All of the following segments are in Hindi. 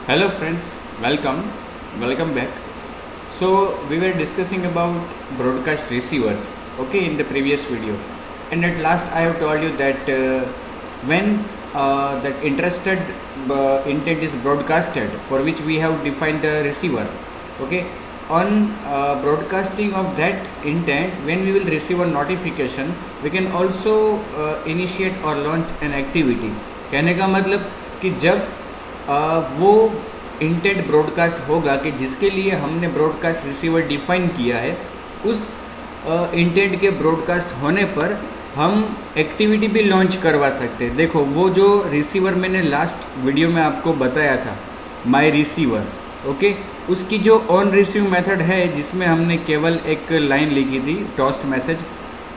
Hello friends, welcome back. So we were discussing about broadcast receivers, okay, in the previous video, and at last I have told you that when that interested intent is broadcasted, for which we have defined the receiver, okay. On broadcasting of that intent, when we will receive a notification, we can also initiate or launch an activity. कहने का मतलब कि जब वो इंटेंट ब्रॉडकास्ट होगा कि जिसके लिए हमने ब्रॉडकास्ट रिसीवर डिफाइन किया है, उस इंटेंट के ब्रॉडकास्ट होने पर हम एक्टिविटी भी लॉन्च करवा सकते हैं। देखो वो जो रिसीवर मैंने लास्ट वीडियो में आपको बताया था, माय रिसीवर, ओके, उसकी जो ऑन रिसीव मेथड है जिसमें हमने केवल एक लाइन लिखी थी टोस्ट मैसेज,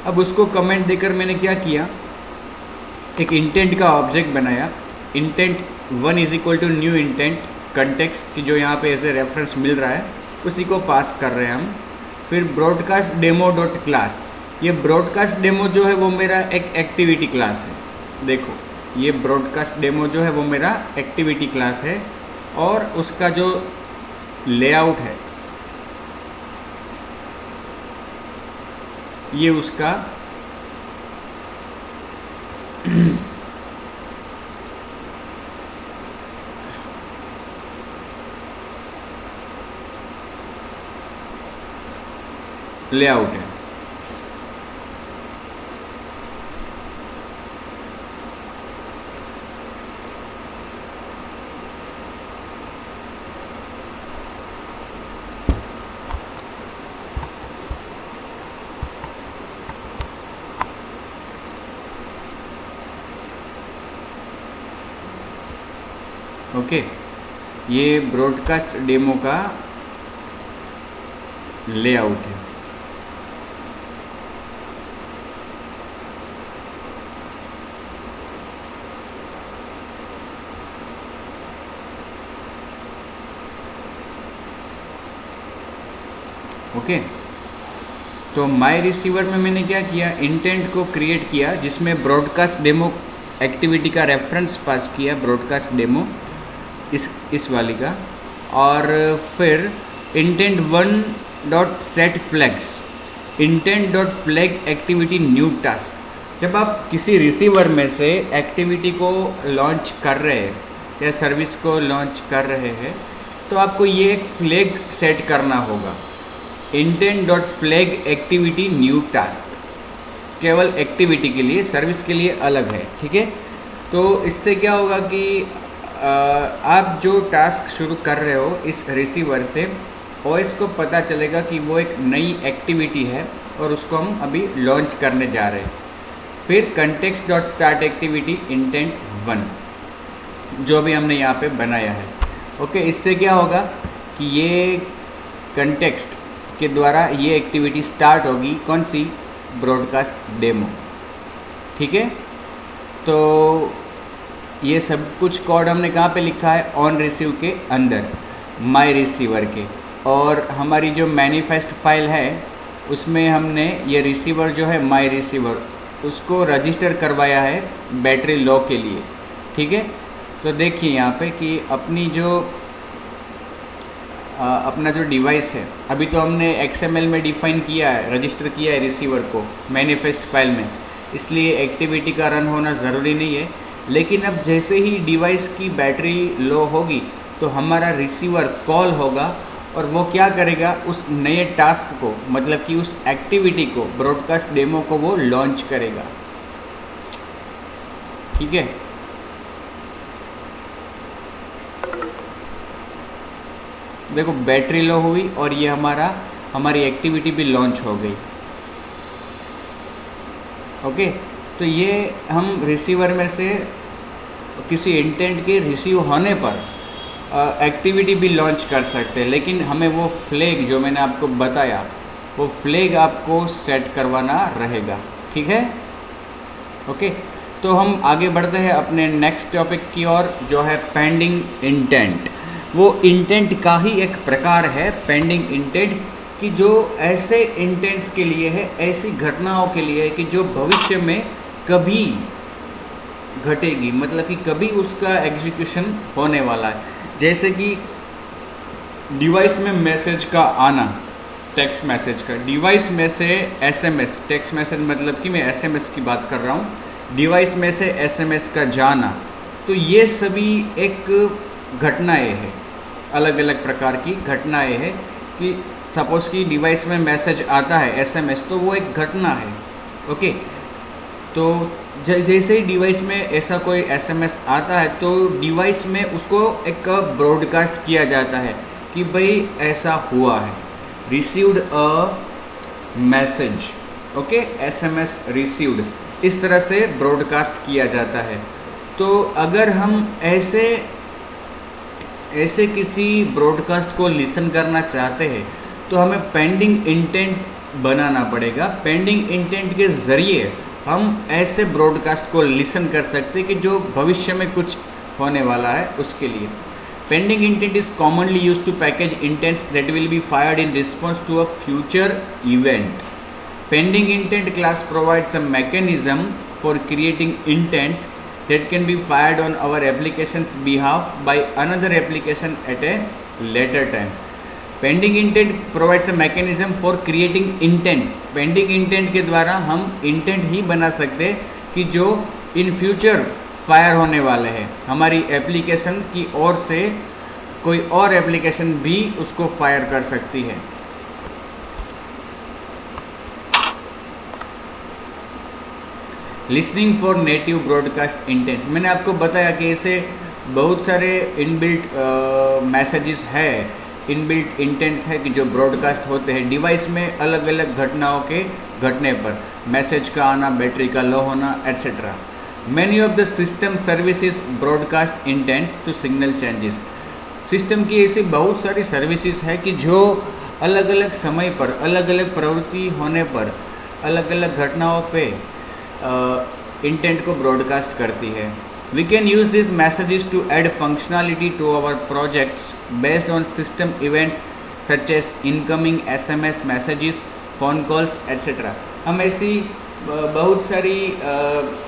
अब उसको कमेंट देकर मैंने क्या किया, एक इंटेंट का ऑब्जेक्ट बनाया। Intent 1 is equal to new intent context की जो यहाँ पे ऐसे रेफरेंस मिल रहा है उसी को पास कर रहे हैं हम। फिर ब्रॉडकास्ट डेमो डॉट क्लास, ये ब्रॉडकास्ट डेमो जो है वो मेरा एक एक्टिविटी क्लास है। देखो ये ब्रॉडकास्ट डेमो जो है वो मेरा एक्टिविटी क्लास है और उसका जो लेआउट है ये उसका लेआउट है। ओके, ये ब्रॉडकास्ट डेमो का लेआउट है। ओके, तो माय रिसीवर में मैंने क्या किया, इंटेंट को क्रिएट किया जिसमें ब्रॉडकास्ट डेमो एक्टिविटी का रेफरेंस पास किया, ब्रॉडकास्ट डेमो इस वाली का। और फिर intent 1 dot set flags, intent dot flag activity new task. जब आप किसी रिसीवर में से एक्टिविटी को लॉन्च कर रहे हैं या सर्विस को लॉन्च कर रहे हैं तो आपको ये एक फ्लैग सेट करना होगा, intent dot flag activity new task, केवल एक्टिविटी के लिए, सर्विस के लिए अलग है, ठीक है। तो इससे क्या होगा कि आप जो टास्क शुरू कर रहे हो इस रिसीवर से ओएस को पता चलेगा कि वो एक नई एक्टिविटी है और उसको हम अभी लॉन्च करने जा रहे हैं। फिर context dot start activity intent 1 जो भी हमने यहाँ पे बनाया है, ओके। इससे क्या होगा कि ये कंटेक्स्ट के द्वारा ये एक्टिविटी स्टार्ट होगी, कौन सी, ब्रॉडकास्ट डेमो, ठीक है। तो ये सब कुछ कोड हमने कहाँ पे लिखा है, ऑन रिसीव के अंदर, माय रिसीवर के। और हमारी जो मैनिफेस्ट फाइल है उसमें हमने ये रिसीवर जो है माय रिसीवर उसको रजिस्टर करवाया है बैटरी लो के लिए, ठीक है। तो देखिए यहाँ पे कि अपना जो डिवाइस है, अभी तो हमने XML में डिफाइन किया है, रजिस्टर किया है रिसीवर को मैनिफेस्ट फाइल में, इसलिए एक्टिविटी का रन होना ज़रूरी नहीं है। लेकिन अब जैसे ही डिवाइस की बैटरी लो होगी तो हमारा रिसीवर कॉल होगा और वो क्या करेगा, उस नए टास्क को, मतलब कि उस एक्टिविटी को, ब्रॉडकास्ट डेमो को वो लॉन्च करेगा, ठीक है। देखो बैटरी लो हुई और ये हमारी एक्टिविटी भी लॉन्च हो गई, ओके। तो ये हम रिसीवर में से किसी इंटेंट के रिसीव होने पर एक्टिविटी भी लॉन्च कर सकते हैं, लेकिन हमें वो फ्लैग जो मैंने आपको बताया वो फ्लैग आपको सेट करवाना रहेगा, ठीक है, ओके। तो हम आगे बढ़ते हैं अपने नेक्स्ट टॉपिक की ओर, जो है पेंडिंग इंटेंट। वो इंटेंट का ही एक प्रकार है पेंडिंग इंटेंट, कि जो ऐसे इंटेंट्स के लिए है, ऐसी घटनाओं के लिए है कि जो भविष्य में कभी घटेगी, मतलब कि कभी उसका एग्जीक्यूशन होने वाला है। जैसे कि डिवाइस में मैसेज का आना, टेक्स्ट मैसेज का, डिवाइस में से एसएमएस, टेक्स्ट मैसेज मतलब कि मैं एसएमएस की बात कर रहा हूँ, डिवाइस में से एसएमएस का जाना, तो ये सभी एक घटनाएं हैं, अलग अलग प्रकार की घटनाएं हैं कि सपोज़ कि डिवाइस में मैसेज आता है एसएमएस, तो वो एक घटना है। ओके, तो जैसे ही डिवाइस में ऐसा कोई एसएमएस आता है तो डिवाइस में उसको एक ब्रॉडकास्ट किया जाता है कि भाई ऐसा हुआ है, received a message, okay, SMS received, इस तरह से ब्रॉडकास्ट किया जाता है। तो अगर हम ऐसे किसी ब्रॉडकास्ट को लिसन करना चाहते हैं तो हमें पेंडिंग इंटेंट बनाना पड़ेगा। पेंडिंग इंटेंट के ज़रिए हम ऐसे ब्रॉडकास्ट को लिसन कर सकते हैं कि जो भविष्य में कुछ होने वाला है उसके लिए। Pending intent is commonly used to package intents that will be fired in response to a future event. Pending intent class provides a mechanism for creating intents that can be fired on our application's behalf by another application at a later time. Pending intent provides a mechanism for creating intents. Pending intent के द्वारा हम intent ही बना सकते हैं कि जो in future फायर होने वाले हैं, हमारी एप्लीकेशन की ओर से कोई और एप्लीकेशन भी उसको फायर कर सकती है। Listening for native broadcast intends, मैंने आपको बताया कि ऐसे बहुत सारे इनबिल्ट मैसेजेस है, इनबिल्ट इंटेंट्स है कि जो ब्रॉडकास्ट होते हैं डिवाइस में अलग अलग घटनाओं के घटने पर, मैसेज का आना, बैटरी का लो होना, etcetera. Many of the system services broadcast intents to signal changes. System की ऐसी बहुत सारी सर्विसेज है कि जो अलग अलग समय पर, अलग अलग प्रवृत्ति होने पर, अलग अलग घटनाओं पे इंटेंट को ब्रॉडकास्ट करती है। We can use this messages to add functionality to our projects based on system events such as incoming SMS messages, phone calls etcetera. हम ऐसी बहुत सारी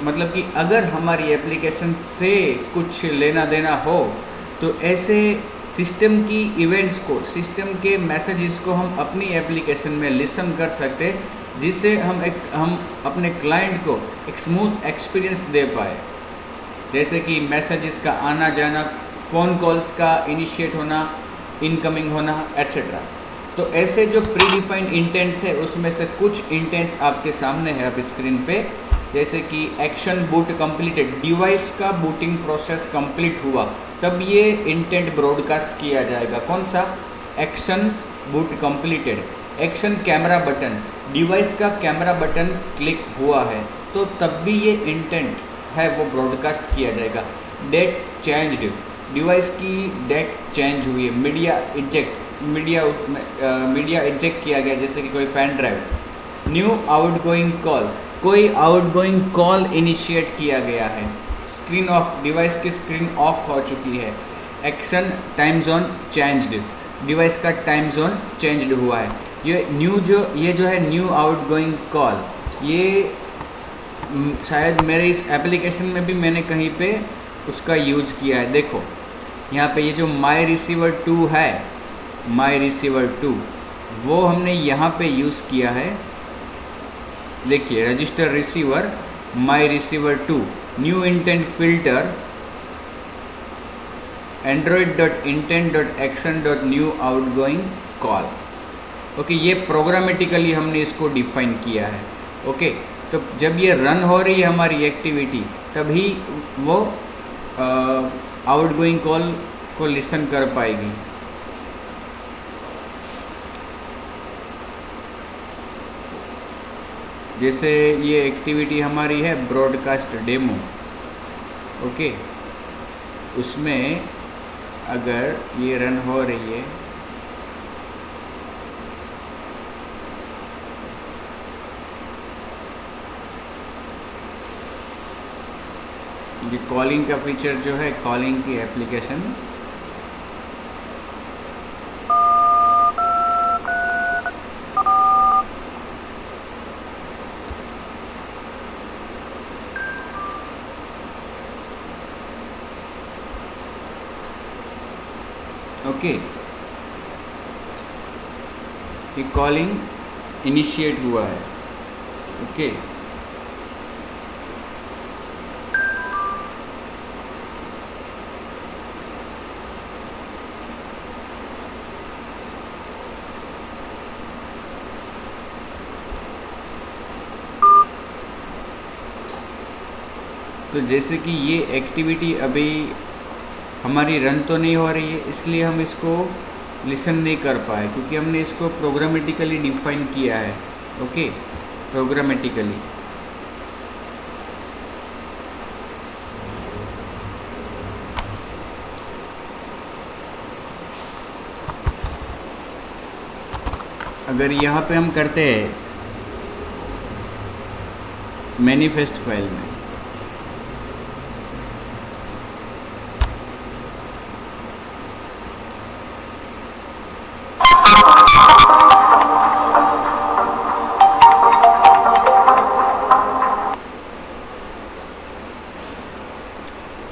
मतलब कि अगर हमारी एप्लीकेशन से कुछ लेना देना हो तो ऐसे सिस्टम की इवेंट्स को, सिस्टम के मैसेजेस को हम अपनी एप्लीकेशन में लिसन कर सकते, जिससे हम अपने क्लाइंट को एक स्मूथ एक्सपीरियंस दे पाए। जैसे कि मैसेजेस का आना जाना, फ़ोन कॉल्स का इनिशिएट होना, इनकमिंग होना, एट्सेट्रा। तो ऐसे जो प्री डिफाइंड इंटेंट्स है उसमें से कुछ इंटेंट्स आपके सामने है अब स्क्रीन पे। जैसे कि एक्शन बूट कंप्लीटेड, डिवाइस का बूटिंग प्रोसेस कंप्लीट हुआ तब ये इंटेंट ब्रॉडकास्ट किया जाएगा। कौन सा? Action boot completed. Action camera button, device का कैमरा बटन क्लिक हुआ है तो तब भी ये इंटेंट है वो ब्रॉडकास्ट किया जाएगा। डेट चेंज्ड, डिवाइस की डेट चेंज हुई है। मीडिया इजेक्ट, मीडिया इजेक्ट किया गया, जैसे कि कोई pen drive. New outgoing call, कोई आउटगोइंग कॉल इनिशिएट किया गया है। स्क्रीन ऑफ, डिवाइस की स्क्रीन ऑफ हो चुकी है। Action time zone changed, device का टाइम जोन चेंज्ड हुआ है। ये जो है न्यू आउटगोइंग कॉल, ये शायद मेरे इस एप्लीकेशन में भी मैंने कहीं पे उसका यूज किया है। देखो यहाँ पे ये जो माई रिसीवर 2 है, माई रिसीवर 2 वो हमने यहाँ पे यूज़ किया है। देखिए register receiver, my receiver 2, new intent filter, android.intent.action.new outgoing call. Okay, ये प्रोग्रामेटिकली हमने इसको डिफाइन किया है। ओके, तो जब ये रन हो रही है हमारी एक्टिविटी तभी वो आउटगोइंग कॉल को लिसन कर पाएगी। जैसे ये एक्टिविटी हमारी है ब्रॉडकास्ट डेमो, ओके, उसमें अगर ये रन हो रही है ये कॉलिंग का फीचर जो है, कॉलिंग की एप्लीकेशन, ओके, ये कॉलिंग इनिशिएट हुआ है। ओके, तो जैसे कि ये एक्टिविटी अभी हमारी रन तो नहीं हो रही है, इसलिए हम इसको लिसन नहीं कर पाए, क्योंकि हमने इसको प्रोग्रामेटिकली डिफाइन किया है। Okay, programmatically. अगर यहाँ पे हम करते हैं मैनिफेस्ट फाइल में,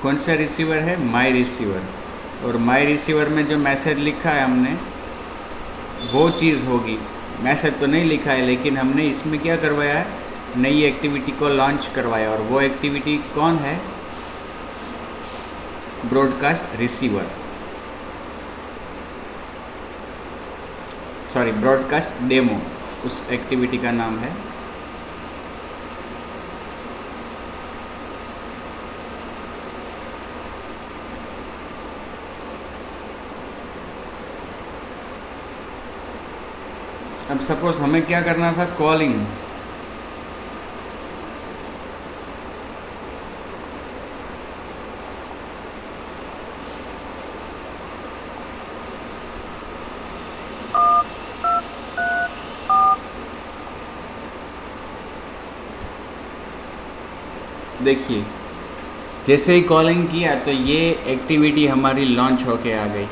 कौन सा रिसीवर है? माई रिसीवर। और माई रिसीवर में जो मैसेज लिखा है हमने वो चीज़ होगी। मैसेज तो नहीं लिखा है, लेकिन हमने इसमें क्या करवाया है, नई एक्टिविटी को लॉन्च करवाया। और वो एक्टिविटी कौन है? Broadcast receiver, sorry broadcast demo उस एक्टिविटी का नाम है। अब सपोज हमें क्या करना था, कॉलिंग। देखिए, जैसे ही कॉलिंग किया तो ये एक्टिविटी हमारी लॉन्च होके आ गई।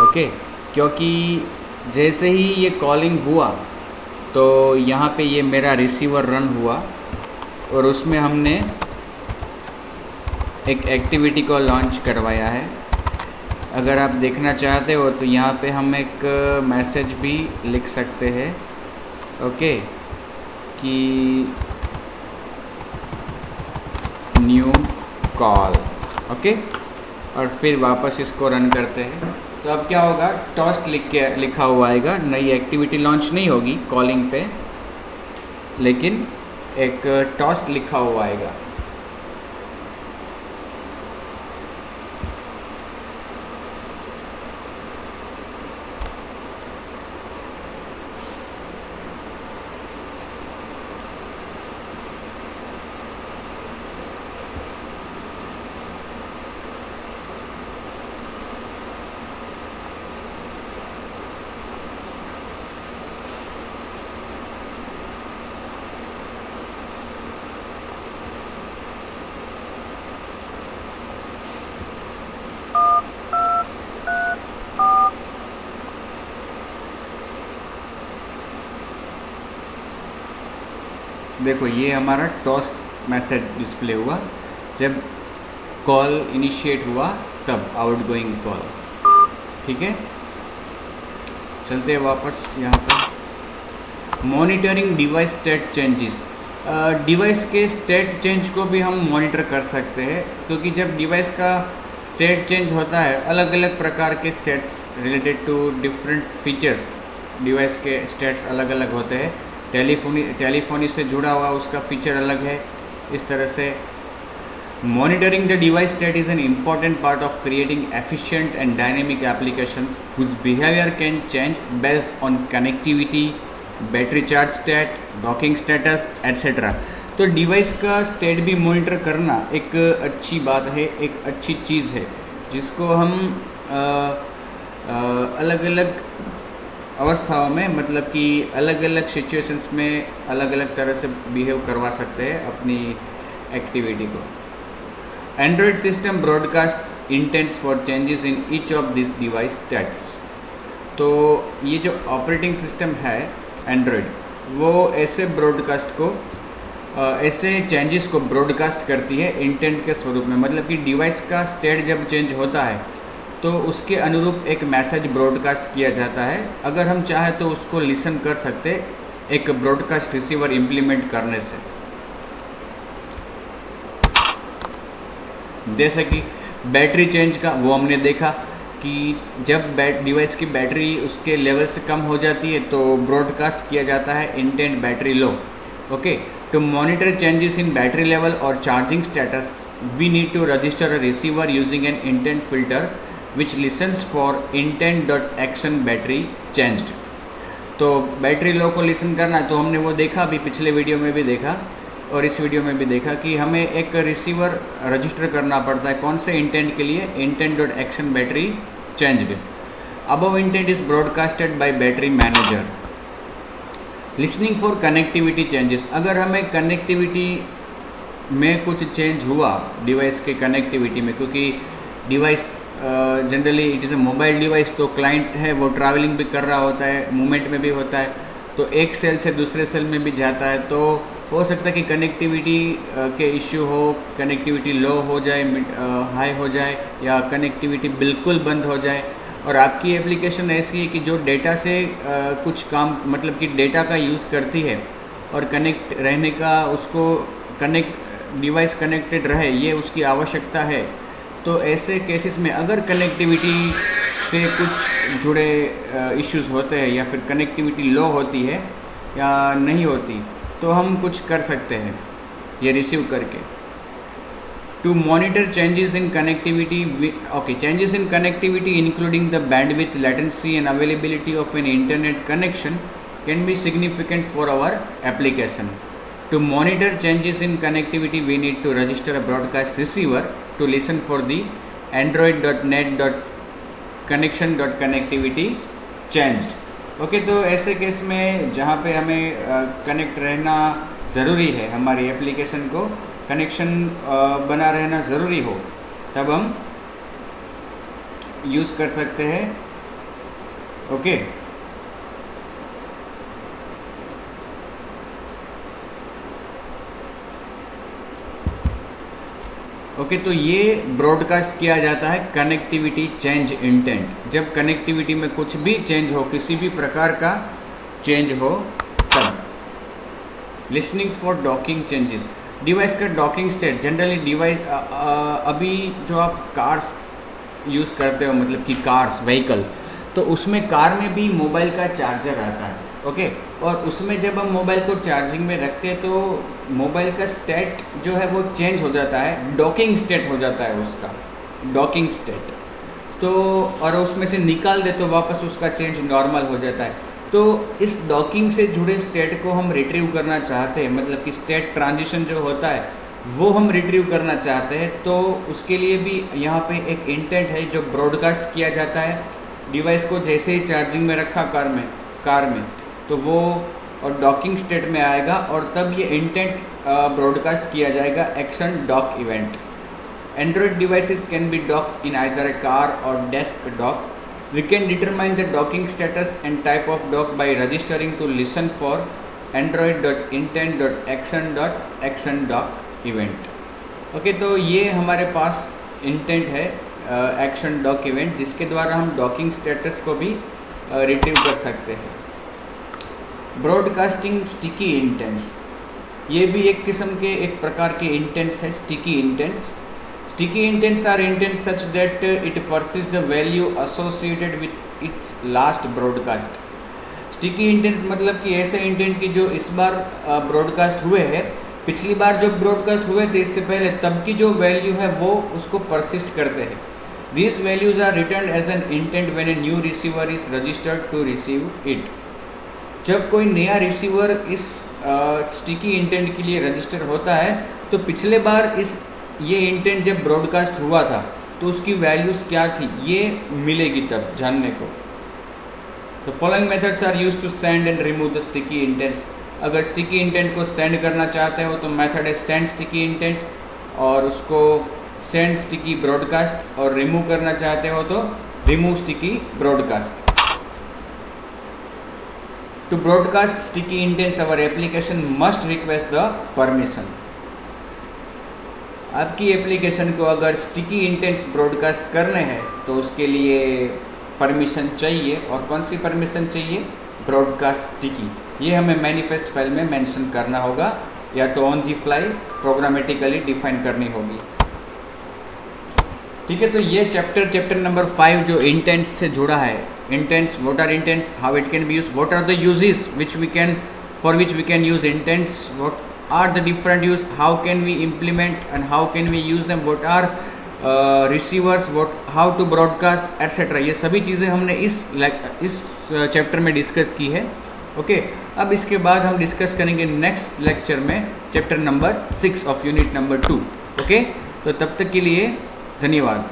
ओके, क्योंकि जैसे ही ये कॉलिंग हुआ तो यहाँ पे ये मेरा रिसीवर रन हुआ और उसमें हमने एक एक्टिविटी को लॉन्च करवाया है। अगर आप देखना चाहते हो तो यहाँ पे हम एक मैसेज भी लिख सकते हैं। ओके, कि न्यू कॉल। ओके, और फिर वापस इसको रन करते हैं। तो अब क्या होगा, टॉस्ट लिखा हुआ आएगा। नई एक्टिविटी लॉन्च नहीं होगी कॉलिंग पे, लेकिन एक टॉस्ट लिखा हुआ आएगा। देखो, ये हमारा टॉस्ट मैसेज डिस्प्ले हुआ जब कॉल इनिशिएट हुआ, तब आउटगोइंग कॉल। ठीक है, चलते हैं वापस यहाँ पर। Monitoring device state changes. Device के स्टेट चेंज को भी हम मॉनिटर कर सकते हैं, क्योंकि जब डिवाइस का स्टेट चेंज होता है, अलग अलग प्रकार के states related to different features, device के स्टेट्स अलग अलग होते हैं। टेलीफोनी से जुड़ा हुआ उसका फीचर अलग है। इस तरह से monitoring the device state is an important part of creating efficient and dynamic applications whose behaviour can change based on connectivity, battery charge state, docking status etcetera. तो डिवाइस का स्टेट भी मॉनिटर करना एक अच्छी बात है, एक अच्छी चीज़ है, जिसको हम अलग अलग अवस्थाओं में, मतलब कि अलग अलग सिचुएशंस में अलग अलग तरह से बिहेव करवा सकते हैं अपनी एक्टिविटी को। Android system broadcast intends for changes in each of this device states. तो ये जो ऑपरेटिंग सिस्टम है एंड्रॉयड, वो ऐसे ब्रॉडकास्ट को ऐसे चेंजेस को ब्रॉडकास्ट करती है इंटेंट के स्वरूप में। मतलब कि डिवाइस का स्टेट जब चेंज होता है तो उसके अनुरूप एक मैसेज ब्रॉडकास्ट किया जाता है। अगर हम चाहें तो उसको लिसन कर सकते एक ब्रॉडकास्ट रिसीवर इम्प्लीमेंट करने से। जैसे कि बैटरी चेंज का वो हमने देखा कि जब डिवाइस की बैटरी उसके लेवल से कम हो जाती है तो ब्रॉडकास्ट किया जाता है intent battery low. Okay, to monitor changes in battery level और charging status we need to register a receiver using an intent filter which listens for intent dot action battery changed. तो बैटरी लो को लिसन करना है तो हमने वो देखा, अभी पिछले वीडियो में भी देखा और इस वीडियो में भी देखा कि हमें एक रिसीवर रजिस्टर करना पड़ता है। कौन से इंटेंट के लिए? Intent dot action battery changed. Above intent is broadcasted bye battery manager. Listening for connectivity changes. अगर हमें कनेक्टिविटी में कुछ चेंज हुआ डिवाइस के कनेक्टिविटी में, क्योंकि device generally it is a mobile device, तो क्लाइंट है वो ट्रैवलिंग भी कर रहा होता है, मूवमेंट में भी होता है, तो एक सेल से दूसरे सेल में भी जाता है, तो हो सकता है कि कनेक्टिविटी के इश्यू हो, कनेक्टिविटी लो हो जाए, हाई हो जाए, या कनेक्टिविटी बिल्कुल बंद हो जाए। और आपकी एप्लीकेशन ऐसी है कि जो डेटा से कुछ काम, मतलब कि डेटा का यूज़ करती है और कनेक्ट रहने का, उसको डिवाइस कनेक्टेड रहे, ये उसकी आवश्यकता है। तो ऐसे केसेस में अगर कनेक्टिविटी से कुछ जुड़े इश्यूज होते हैं या फिर कनेक्टिविटी लो होती है या नहीं होती, तो हम कुछ कर सकते हैं ये रिसीव करके। To monitor changes in connectivity, okay, changes in connectivity including the bandwidth, latency and availability of an internet connection can be significant for our application. To monitor changes in connectivity, we need to register a broadcast receiver to listen for the android.net.connection.connectivity changed. Okay, तो ऐसे केस में जहाँ पे हमें कनेक्ट रहना ज़रूरी है, हमारी एप्लीकेशन को कनेक्शन बना रहना ज़रूरी हो, तब हम यूज़ कर सकते हैं। ओके, ओके, तो ये ब्रॉडकास्ट किया जाता है कनेक्टिविटी चेंज इंटेंट। जब कनेक्टिविटी में कुछ भी चेंज हो, किसी भी प्रकार का चेंज हो, तब। Listening for docking changes. Device का डॉकिंग स्टेट, जनरली डिवाइस अभी जो आप कार्स यूज़ करते हो, मतलब कि कार्स, व्हीकल, तो उसमें कार में भी मोबाइल का चार्जर आता है। ओके, और उसमें जब हम मोबाइल को चार्जिंग में रखते हैं तो मोबाइल का स्टेट जो है वो चेंज हो जाता है, डॉकिंग स्टेट हो जाता है उसका, डॉकिंग स्टेट। तो और उसमें से निकाल दे तो वापस उसका चेंज नॉर्मल हो जाता है। तो इस डॉकिंग से जुड़े स्टेट को हम रिट्रीव करना चाहते हैं, मतलब कि स्टेट ट्रांजिशन जो होता है वो हम रिट्रीव करना चाहते हैं। तो उसके लिए भी यहाँ पे एक इंटेंट है जो ब्रॉडकास्ट किया जाता है डिवाइस को। जैसे ही चार्जिंग में रखा कार में तो वो और डॉकिंग स्टेट में आएगा और तब ये इंटेंट ब्रॉडकास्ट किया जाएगा, action dock event. Android devices can be dock in either a car or desk dock. We can determine the docking status and type of dock by registering to listen for android.intent.action.action dock event. Okay, तो ये हमारे पास इंटेंट है एक्शन डॉक इवेंट, जिसके द्वारा हम डॉकिंग स्टेटस को भी रिट्रीव कर सकते हैं। ब्रॉडकास्टिंग स्टिकी इंटेंट्स, ये भी एक किस्म के, एक प्रकार के इंटेंट्स है, sticky intents. Sticky intents are intents such that it persist the value associated with its last broadcast. Sticky intents मतलब कि ऐसे इंटेंट की जो इस बार ब्रॉडकास्ट हुए हैं, पिछली बार जो ब्रॉडकास्ट हुए थे इससे पहले, तब की जो वैल्यू है वो उसको परसिस्ट करते हैं। These values are returned as an intent when a new receiver is registered to receive it. जब कोई नया रिसीवर इस स्टिकी इंटेंट के लिए रजिस्टर होता है तो पिछले बार ये इंटेंट जब ब्रॉडकास्ट हुआ था तो उसकी वैल्यूज़ क्या थी ये मिलेगी तब जानने को। The following methods are used to send and remove the sticky intents. अगर स्टिकी इंटेंट को सेंड करना चाहते हो तो मेथड है सेंड स्टिकी इंटेंट, और उसको सेंड स्टिकी ब्रॉडकास्ट, और रिमूव करना चाहते हो तो remove sticky broadcast. To broadcast sticky intents our application must request the permission. आपकी एप्लीकेशन को अगर स्टिकी इंटेंट्स ब्रॉडकास्ट करने हैं तो उसके लिए परमिशन चाहिए, और कौन सी परमिशन चाहिए? Broadcast sticky. ये हमें मैनिफेस्ट फाइल में मेंशन करना होगा, या तो on the fly programmatically define करनी होगी। ठीक है, तो ये चैप्टर नंबर 5 जो इंटेंट्स से जुड़ा है। Intents, what are intents, how it can be use, what are the uses which we can, for which we can use intents, what are the different use, how can we implement and how can we use them, what are receivers, what how to broadcast etc. ये सभी चीज़ें हमने इस चैप्टर में डिस्कस की है। ओके, अब इसके बाद हम डिस्कस करेंगे नेक्स्ट लेक्चर में chapter number 6 of unit number 2। Okay, तो तब तक के लिए धन्यवाद।